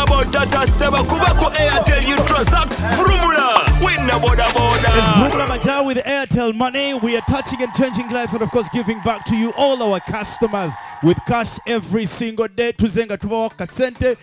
about Tata Seba Kubako Airtel you transact Frumula. Win about boda. It's Brumula Maja with Airtel Money. We are touching and changing lives and of course giving back to you, all our customers, with cash every single day. Tuzenga tubawa kasente.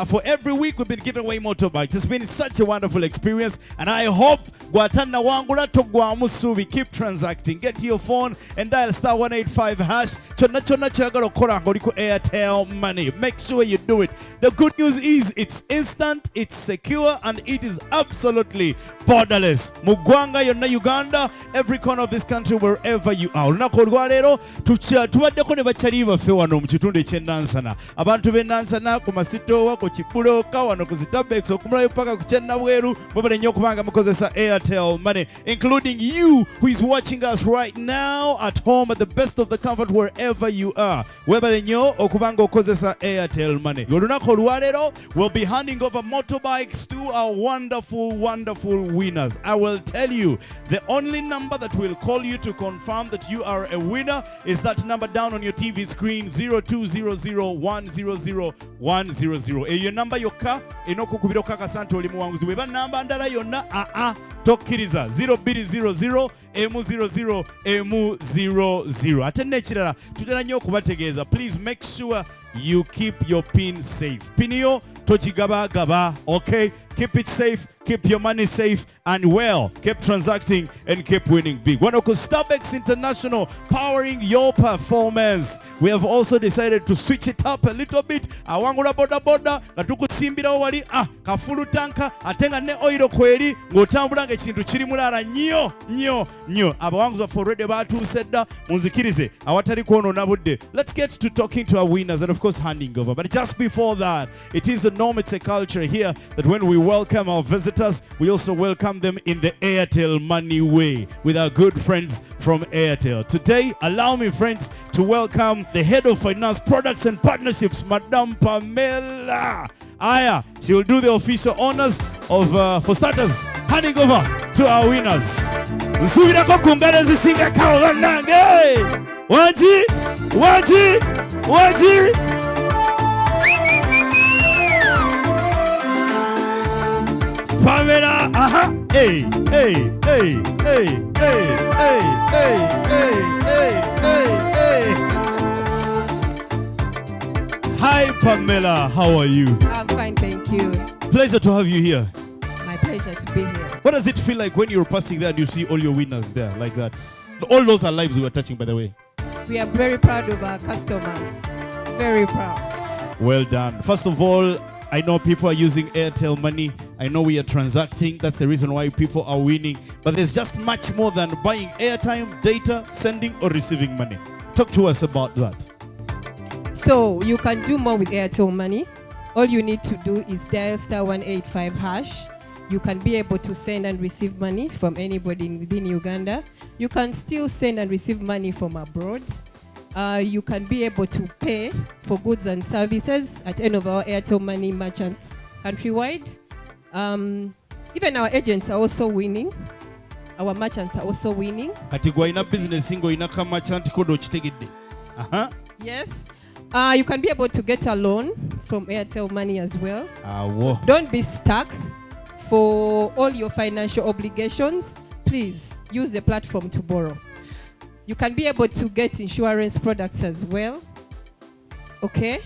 For every week we've been giving away motorbikes. It's been such a wonderful experience and I hope Guatana Wangula Togwa Musuvi, keep transacting. Get to your phone and dial star 185 hash. Chona chagaro kora ngoriko Airtel Money. Make sure you do it. The good news is it's instant, it's secure, and it is absolutely borderless. Mugwanga yonna Uganda, every corner of this country, wherever you are. Lunakolwa lero tubaddeko ne bakyali baffe wano mu kitundu eky'ennansana. Abantu b'ennansana ku masitowa, ku Kipuloka, wano ku Zitabex, okumulayo paka ku Kyennabweru, mubale nnyo okubanga mukozesa Airtel Money, including you who is watching us right now at home at the best of the comfort wherever you are. Webale nnyo okubanga okozesa Airtel Money. Olunaku olwaleero we'll be handing over motorbikes to our wonderful winners. I will tell you, the only number that will call you to confirm that you are a winner is that number down on your TV screen, 0200100100. Eyo number yokka enokukubira okakasanta oli muwanguzi. Weba namba ndala yonna tokkiriza 0200 M00 M00. Ate n'ekirala tutera nnyo okubategeeza, please make sure you keep your pin safe. Pin yo togigabagaba, okay? Keep it safe, keep your money safe, and well, keep transacting and keep winning big. Wanoko Starbucks International, powering your performance. We have also decided to switch it up a little bit. Awangula boda katukusimbira wali kafulu tanka atenga ne oil kweri ngotambula ng'ekintu kiri mulala nnyo. Abawanguzi baffe already batuusedda munzikirize awatali kwonoona budde. Let's get to talking to our winners and of course handing over. But just before that, it is a norm, it's a culture here that when we welcome our visitors, we also welcome them in the Airtel Money way with our good friends from Airtel. Today, allow me, friends, to welcome the head of finance products and partnerships, Madame Pamela Aya. She will do the official honors of, for starters, handing over to our winners. Nsubirako kungana zisinga kawa nange. Waji. Pamela, hey. Hi Pamela, how are you? I'm fine, thank you. Pleasure to have you here. My pleasure to be here. What does it feel like when you're passing there and you see all your winners there like that? All those are lives we were touching, by the way. We are very proud of our customers. Very proud. Well done. First of all, I know people are using Airtel Money. I know we are transacting. That's the reason why people are winning. But there's just much more than buying airtime, data, sending or receiving money. Talk to us about that. So you can do more with Airtel Money. All you need to do is dial star 185 hash. You can be able to send and receive money from anybody within Uganda. You can still send and receive money from abroad. You can be able to pay for goods and services at any of our Airtel Money merchants countrywide. Even our agents are also winning. Our merchants are also winning. Business Yes. You can be able to get a loan from Airtel Money as well. So don't be stuck. For all your financial obligations, please use the platform to borrow. You can be able to get insurance products as well. Okay?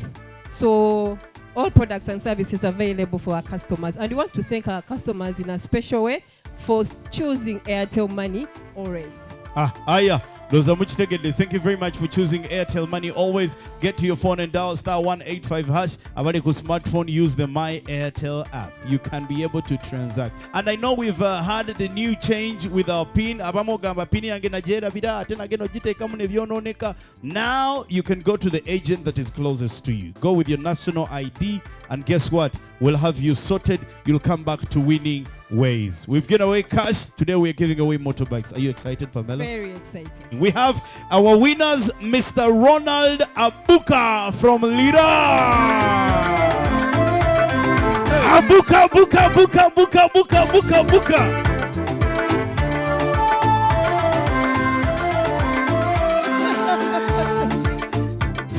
So all products and services available for our customers. And we want to thank our customers in a special way for choosing Airtel Money always. Thank you very much for choosing Airtel Money. Always get to your phone and dial star 185 hash. Abali ku smartphone, use the My Airtel app. You can be able to transact. And I know we've had the new change with our PIN. Now you can go to the agent that is closest to you. Go with your national ID and guess what? We'll have you sorted. You'll come back to winning ways. We've given away cash. Today we're giving away motorbikes. Are you excited, Pamela? Very excited. We have our winners, Mr. Ronald Abuka from Lira. Abuka.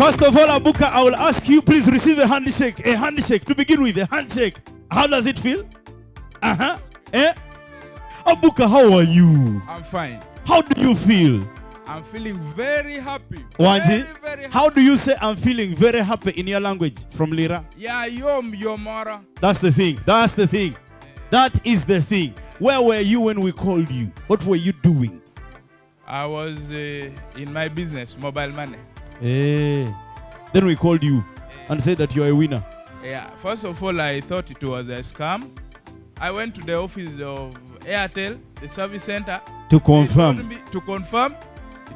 First of all, Abuka, I will ask you, please receive a handshake. A handshake. To begin with, a handshake. How does it feel? Uh-huh. Eh? Abuka, how are you? I'm fine. How do you feel? I'm feeling very happy. Wanji, Very, very happy. how do you say I'm feeling very happy in your language from Lira? Yeah, Yomara. That's the thing. That's the thing. That is the thing. Where were you when we called you? What were you doing? I was in my business, mobile money. Eh. Then we called you and said that you're a winner. Yeah, first of all, I thought it was a scam. I went to the office of Airtel, the service center. To They told confirm. me to confirm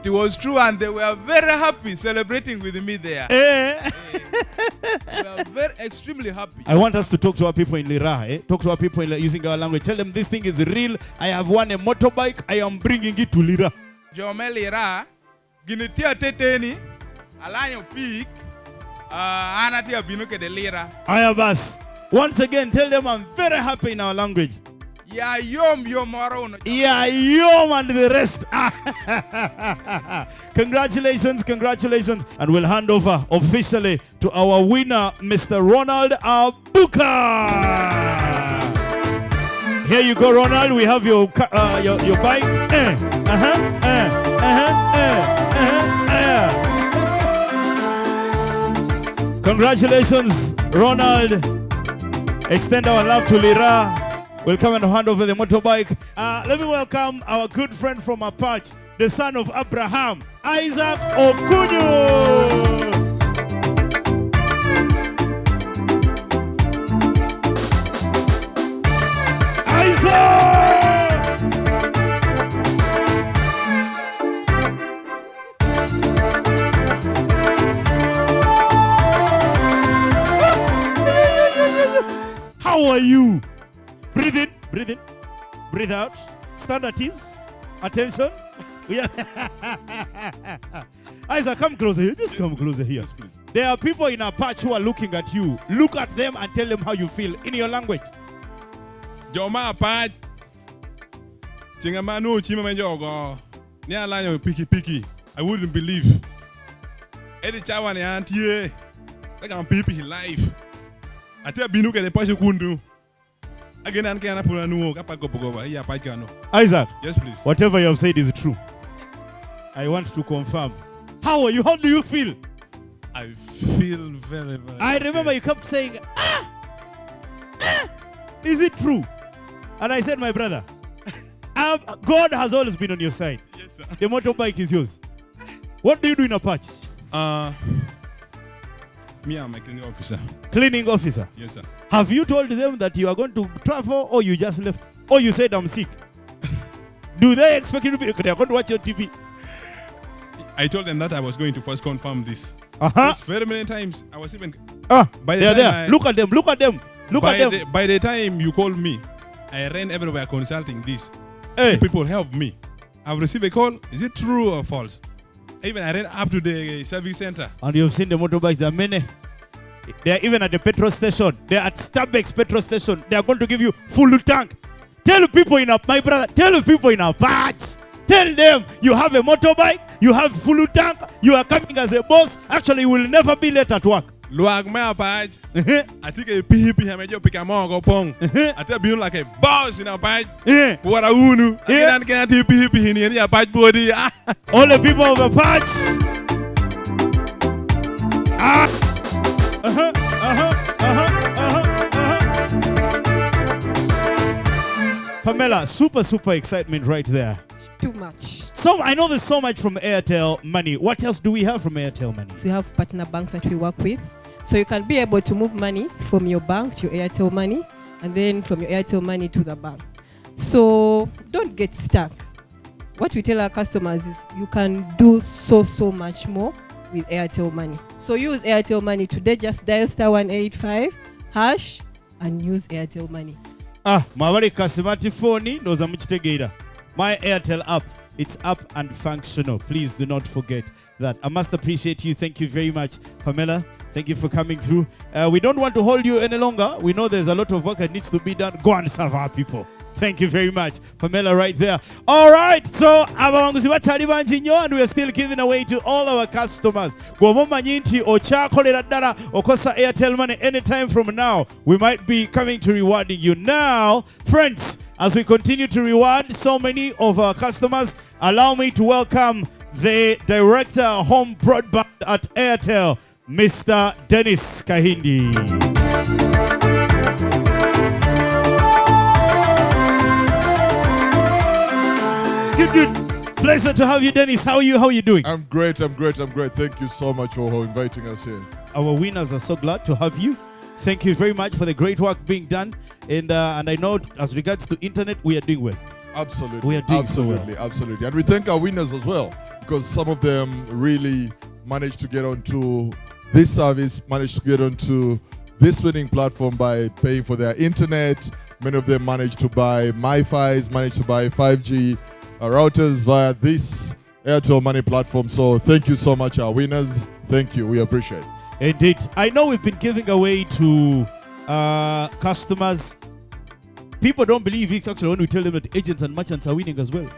it was true, and they were very happy celebrating with me there. Eh. They were very extremely happy. I want us to talk to our people in Lira. Talk to our people using our language. Tell them this thing is real. I have won a motorbike. I am bringing it to Lira. Jomeli ra ginitia teteni alanyo peak anatia binuke de lira. Ayabas. Once again, tell them I'm very happy in our language. Ya yomaro. Yeah, yom and the rest. Congratulations, congratulations. And we'll hand over officially to our winner, Mr. Ronald Abuka. Here you go, Ronald. We have your bike. Congratulations, Ronald. Extend our love to Lira. We'll come and hand over the motorbike. Let me welcome our good friend from Apache, the son of Abraham, Isaac Okunyu. How are you? Breathe in, breathe in, breathe out. Stand at ease. Attention. We are Isaac, come closer here. Just come closer here. Yes, please. There are people in Apache who are looking at you. Look at them and tell them how you feel in your language. Joma Apache. Chingamanu chima menjogo. Ni alanyo piki. I wouldn't believe. Edi chawa ni antie. Like I'm pipi life. Ate binu ke de pashe kundu. Again and can put a new Kapagopogova. Yeah, Paikano. Isaac, Yes, please. whatever you have said is true. I want to confirm. How are you? How do you feel? I feel very, very. I remember you kept saying, is it true? And I said, my brother, God has always been on your side. Yes, sir. The motorbike is yours. What do you do in Apache? Me, I'm a cleaning officer. Cleaning officer. Yes, sir. Have you told them that you are going to travel, or you just left, or you said I'm sick? Do they expect you to be? They are going to watch your TV. I told them that I was going to first confirm this. Yes, very many times. I was even. By the They are time there. Look at them. Look at them. Look at them. By the time you called me, I ran everywhere consulting this. Hey. People help me. I've received a call. Is it true or false? Even I ran up to the service center. And you've seen the motorbikes. There are many. They are even at the petrol station. They are at Starbucks petrol station. They are going to give you full tank. Tell people in my brother. Tell people in Apache. Tell them you have a motorbike. You have full tank. You are coming as a boss. Actually, you will never be late at work. Luag me Apache. I think a pipi hamejo pick a mongo pong. I tell you like a boss in Apache. What a unu. I can't pipi in any Apache body. All the people of Apache. Pamela, super excitement right there. Too much. So I know there's so much from Airtel Money. What else do we have from Airtel Money? So we have partner banks that we work with. So you can be able to move money from your bank to your Airtel Money, and then from your Airtel Money to the bank. So don't get stuck. What we tell our customers is you can do so much more with Airtel Money. So use Airtel Money today. Just dial *185# and use Airtel Money. Mawari kasimati phone noza muchitegeera. My Airtel app, it's up and functional. Please do not forget that. I must appreciate you. Thank you very much, Pamela. Thank you for coming through. We don't want to hold you any longer. We know there's a lot of work that needs to be done. Go and serve our people. Thank you very much, Pamela, right there. All right, so abawanguzi batali bangi nnyo, and we are still giving away to all our customers. Bw'oba omanyi nti okyakolera ddala okosa Airtel Money anytime from now, we might be coming to rewarding you. Now, friends, as we continue to reward so many of our customers, allow me to welcome the Director Home Broadband at Airtel, Mr. Dennis Kahindi. Good. Pleasure to have you, Dennis. How are you? How are you doing? I'm great. Thank you so much for inviting us here. Our winners are so glad to have you. Thank you very much for the great work being done. And I know as regards to internet, we are doing well. Absolutely. We are doing so well. Absolutely. And we thank our winners as well, because some of them really managed to get onto this service, managed to get onto this winning platform by paying for their internet. Many of them managed to buy MiFis, managed to buy 5G routers via this Airtel Money platform. So thank you so much, our winners. Thank you. We appreciate it. Indeed. I know we've been giving away to customers. People don't believe it actually when we tell them that agents and merchants are winning as well.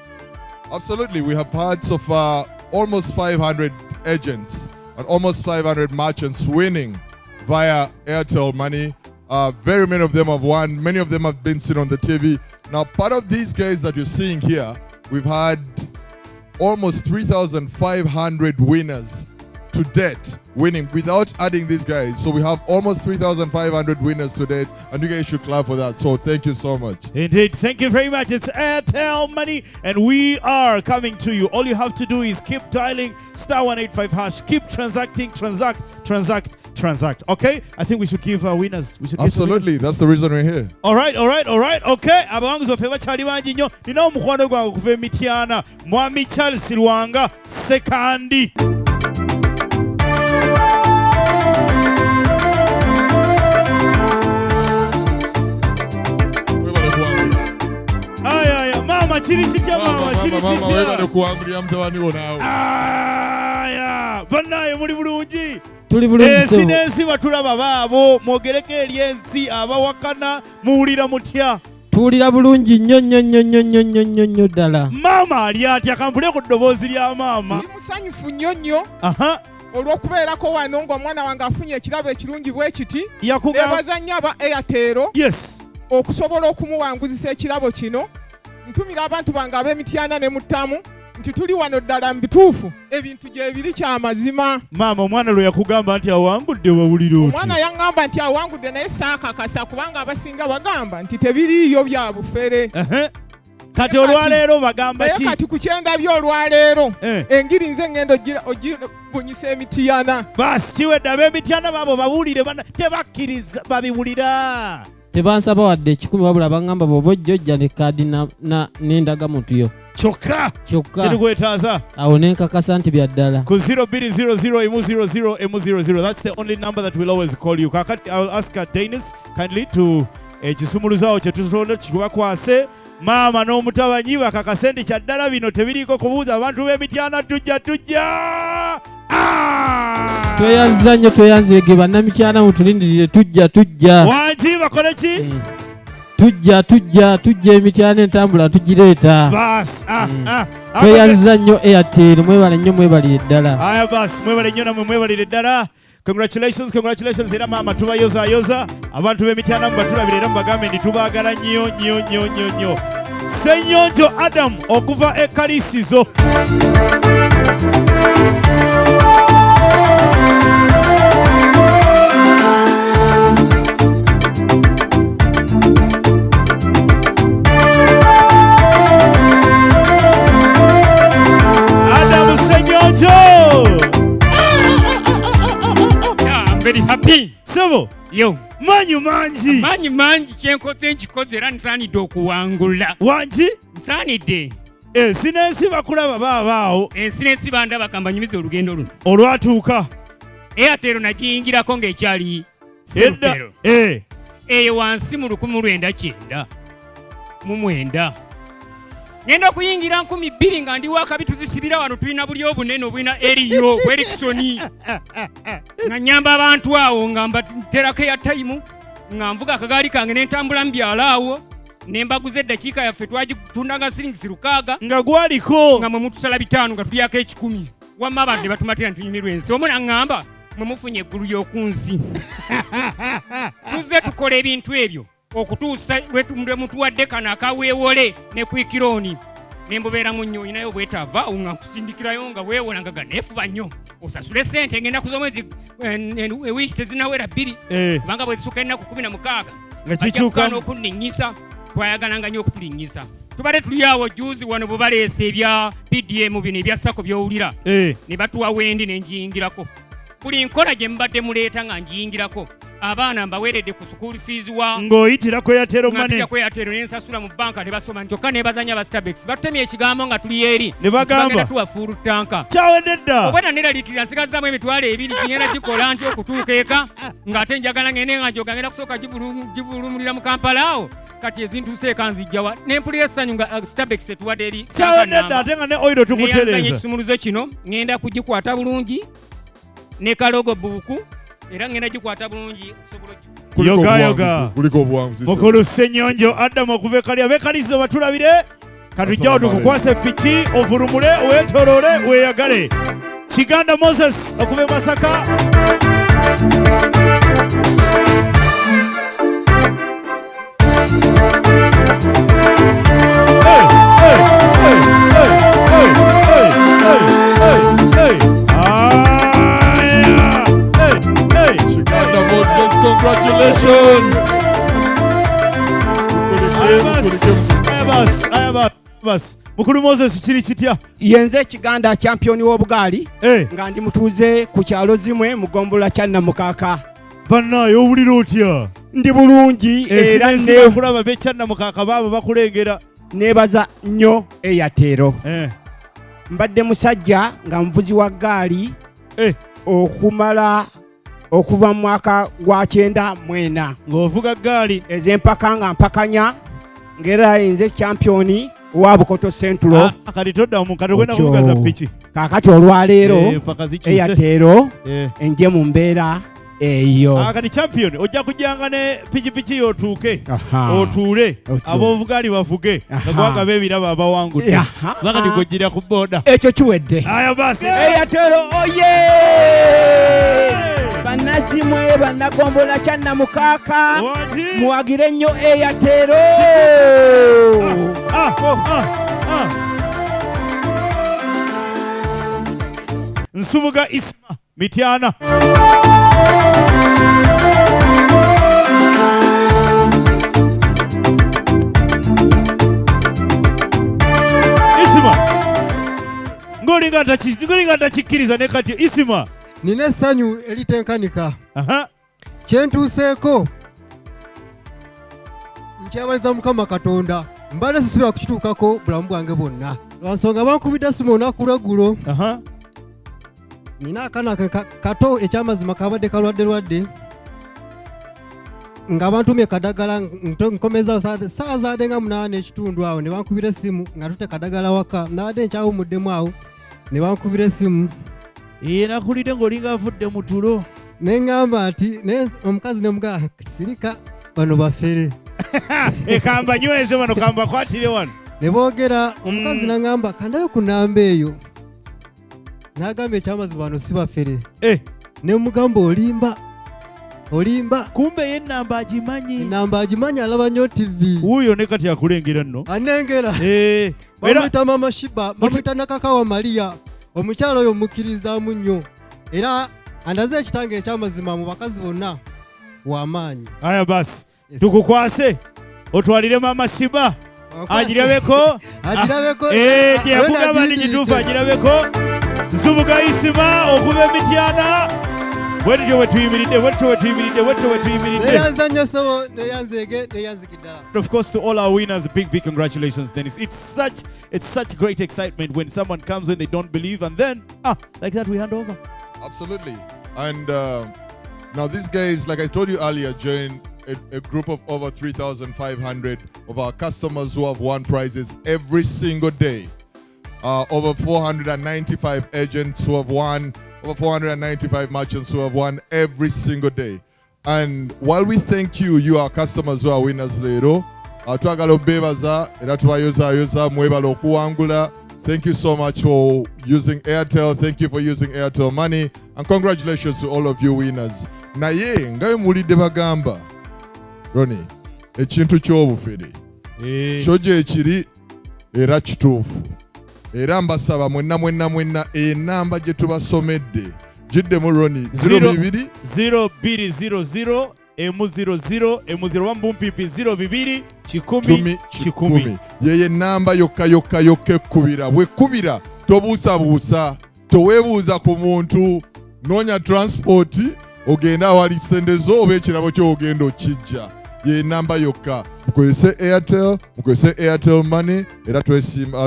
Absolutely. We have had so far almost 500 agents and almost 500 merchants winning via Airtel Money. Very many of them have won. Many of them have been seen on the TV. Now, part of these guys that you're seeing here, we've had almost 3,500 winners to date winning without adding these guys. So we have almost 3,500 winners to date, and you guys should clap for that. So thank you so much. Indeed. Thank you very much. It's Airtel Money, and we are coming to you. All you have to do is keep dialing *185#. Keep transacting, transact. Okay? I think we should give our winners. Absolutely. That's the reason we're here. All right. Okay. Abawanguzi baffe bakyali bangi nnyo. Nina omukwano gwange okuva Mityana. Mwami Charles Lwanga Sekandi. Chiri bannaye muli bulungi. Tuli bulungi. Sinensi batulaba baabo mwogereko eri ensi abawakana muwulira mutya. Tuwulira bulungi nnyo ddala. Maama ali atya kampule ku ddoboozi lya maama. Ndi musanyufu nnyo. Olw'okubeerako wano ng'omwana wange afunye ekirabo ekirungi bwe kiti. Neebaza nnyo aba Airtel. Yes. Okusobola okumuwanguzisa ekirabo kino. Ntumira abantu bange ab'Emityana ne Mutamu nti tuli wano ddala mu bituufu ebintu gye biri kya mazima. Maama omwana lwe yakugamba nti awangudde wawulira oti? Omwana yaŋŋamba nti awangudde naye saakakasa kubanga abasinga bagamba nti tebiriiyo bya bufere. Kati olwaleero bagamba ki? Naye kati ku kyendabye olwaleero engiri nze ngendo ogibunyisa Emityana. Baasi kiwedde ab'Emityana baabo bawulire tebakkiriza babiwulira. Tebansaba wadde 10 wabula bangamba bw'oba ojja ne kaadi n'endagamuntu yo. Kyokka. Tetukwetaaza. Awo ne nkakasa nti bya ddala. Ku 0200 that's the only number that we'll always call you. Kakati I'll ask Dennis kindly to ekisumuluzaawo kye tutonda kibakwase. Maama n'omutabanyi bakakase nti kyaddala bino tebiriiko kubuuza abantu b'Emityana tujja. Tweyanzege bannamityana mutulindirire tujja. Wangi bakole ki? Tujja Emityana entambula tugireeta. Bas. Tweyanziza nnyo Airtel, mwebalire ddala. Aya bas, mwebale nnyo namwe mwebalire ddala. Congratulations era maama tubayoza abantu b'Emityana mubatulabire era mubagambe ndi tubaagala nnyo. Ssenyonjo Adam okuva e Kalisizo. Adam Ssenyonjo. I'm very happy. Sebo. Yo. Manyi mangi kyenkoze nkikoze era nsaanidde okuwangula. Wangi? Nsaanidde. Sinensi bakulaba baabaawo. Sinensi bandaba kambanyumiza olugendo luno. Olwatuuka. Airtel nagiyingirako ng'ekyali Serutero. Eyo wansi mu 1999. Ngenda okuyingira 2000 nga ndi wakabi tuzisibira wano tulina buli obunene obulina eriyo Eriksoni. Nga nyamba abantu awo nga mbaterako ya time nga nvuga akagaali kange n'entambula mu byalo awo nembaguza eddakiika yaffe twagitundanga siringisi 600 nga gwaliko nga mwe mutusala 5 nga tulyako 10 wamma abadde batumatira ntunyumirwa ensi omu naŋŋamba mwe mufunye eggulu y'okunsi tuzze tukola ebintu ebyo okutuusa lwe mutuwadde kano akaweewole ne kwikironi nembubeeramu nnyo olinayo bwetava nga nkusindikirayo nga weewola nga ganeefuba nnyo osasule sente ngenda kuz'omwezi ewiiki tezinawera 2 kubanga bwe zisuka ennaku 16 nga kikyukamu okunninyisa twayagalanga nnyo okutulinyisa tubadde tuli awo juzi wano bwe baleese ebya PDM bino ebya sako by'owulira ne batuwa wendi ne njiyingirako buli nkola gye mbadde muleeta nga njiyingirako abaana mbaweeredde ku school fees wa ng'oyitirako Airtel Money ng'apitirako Airtel nensasula mu banka ne basoma nkyokka ne bazanya ba Starbucks batutemye ekigambo nga tuli eri ne bagamba tuwa full tanka kyawedde dda obwena neraliikirira nsigazaamu emitwalo 2 gyenyenda gikola ntya okutuuka eka ng'ate njagala ngende nga njoga ngenda kusooka givulumulira mu Kampala awo kati ezintuuse eka nzijjawa nempulira essanyu nga Starbucks etuwadde eri kyawedde dda ate nga ne oiro tukutereeza ekisumuluzo kino ngenda kugikwata bulungi ne kalogo buuku era ngenda gikwata bulungi yogayoga kuliko obuwanguzi mukulu Ssenyonjo Adamu okuva ekalya bekalize batulabire katujjawo tukukwase piki ovulumule weetoloole weeyagale Kiganda Moses okuva e Masaka Congratulations! Ayabas mukulu Moses kiri kitya yenze Kiganda champion w'obugaali nga ndi mutuuze ku kyalo zimwe mu ggombolola kya Namukaka bannaye owulira otya ndi bulungi era kulaba bekya Namukaka baabo bakulengera neebaza nnyo Airtel mbadde musajja nga muvuzi wa ggaali okumala okuva mu mwaka gwa 94 ng'ovuga ggaali ez'empaka nga mpakanya ng'era nze champion wa Bukoto Central kati toddamu kati ogenda kuvugaza piki kaakati olwaleero Airtel enje mu mbeera eyo kati champion ojja kujjanga ne pikipiki yotuuke otuule ab'obugaali bavuge nga gwagaba ebirabo abawangudde bakati gojjira ku booda ekyo kiwedde aya basi Airtel oye banazimwe banagombola kya Namukaka muwagire nnyo Airtel Nsubuga Isma Mityana Isma ngolinga takikkiriza ne kati Isma nina essanyu eritenkanika kyentuuseeko nkyabaliza Mukama Katonda mbadde sisubira kukituukako bulamu bwange bwonna lwansonga bankubidde simu olunaku lweggulo nina akaana kato ekyamazima kabadde kalwadde nga bantumye kadagala nkomeza saa zaadde nga 8 ekitundu awo ne bankubira essimu nga tute kadagala waka nabadde nkyawumuddemu awo ne bankubira essimu nakulidde ng'olinga avudde mu tulo neŋŋamba nti omukazi nemugaa sirika bano bafere kamba nyweze wano kamba kwatire wano ne boogera omukazi naŋŋamba kandayo ku nnamba eyo n'agamba ekyamazima bano si bafere ne mugamba olimba kumbe ye ennamba agimanyi alaba nnyo TV wuuyo ne kati akulengera nno anengera bamuyita mama Shiba bamuyita Nakakawa Maria omukyalo oyo mukkirizaamu nnyo era andaze ekitange ekyamazima mu bakazi bonna w'amaanyi aya basi tukukwase otwalire mama Shiba agirabeko gye yakugamba ndi gituufu agirabeko Nsubuga Isima okuba Mityana bwetutyo bwetuyimiridde neyanza nnyo ssebo neyanzeege neyanzikiddala. Of course, to all our winners, big congratulations, Dennis. It's such great excitement when someone comes when they don't believe, and then like that we hand over. Absolutely. And now these guys, like I told you earlier, join a group of over 3,500 of our customers who have won prizes every single day. Over 495 agents who have won, over 495 merchants who have won every single day. And while we thank you, our customers who are winners later, twagala obebaza era tubayozayoza mwebala okuwangula. Thank you so much for using Airtel. Thank you for using Airtel Money. And congratulations to all of you winners. Naye, ngawe mulide bagamba. Ronnie, ekintu ky'obufere. Shoje ekiri era kituufu. Era mbasaba mwenna enamba gye tubasomedde. Jiddemu Ronnie 02 0200 M00 M01 Mbumpipi 02 10 yeye namba yokka ekkubira. Bw'ekkubira tobuusabuusa, toweebuuza ku muntu, noonya transport ogenda awali sendezo oba ekirabo ky'ogenda okijja. Ye namba yokka. Mukozese Airtel Money era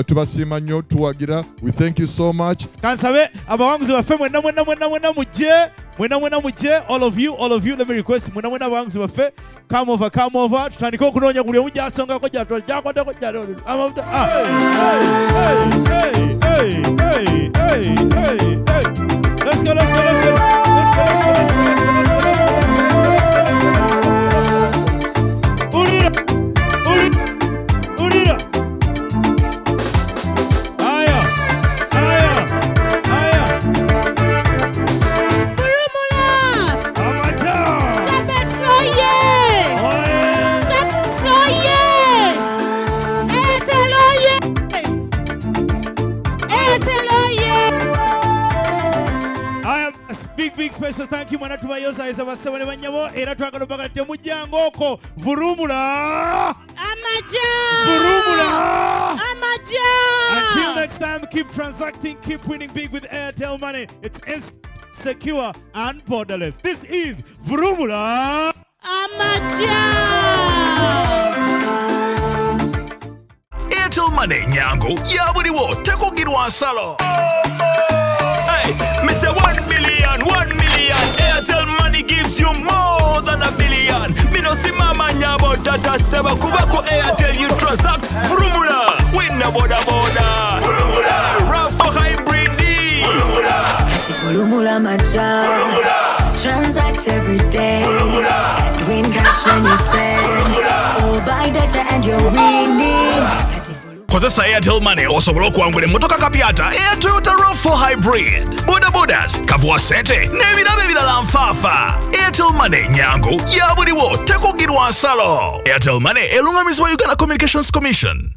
tubasiima nnyo tuwagira. We thank you so much. Kansabe abawanguzi baffe mwenna mujje all of you let me request mwenna abawanguzi baffe come over tutandike okunoonya buli omu gyasongako gyakwatako amafuta. Let's go. Urira. Aya. Furumula. Amaja. Step back, soye. Step soye. Airtel oye. Aya, big special thank you mwana tubayoza eza basebo ne banyabo era twagala bagala temujjangoko Furumula. Amaja. Until next time, keep transacting, keep winning big with Airtel Money. It's secure and borderless. This is Furumula. Amaja. Airtel Money nyango yabuliwo tekugirwa nsalo. Hey, Mr. 1 million. Airtel Money gives you more than a billion. Mino simama nyabo tata seba kubako Airtel you transact. Furumula, winna boda. Furumula, Rafo hybrid D. Furumula macha. Transact every day. And win cash when you send. Or buy data and you're winning. Kozesa Airtel Money osobola okuwangula emmotoka kapyata Air Toyota RAV4 Hybrid, bodabodas, kavuwa sente n'ebirabo ebirala nfaafa. Airtel Money nyangu yabuliwo tekugirwa nsalo. Airtel Money elungamizibwa Uganda Communications Commission.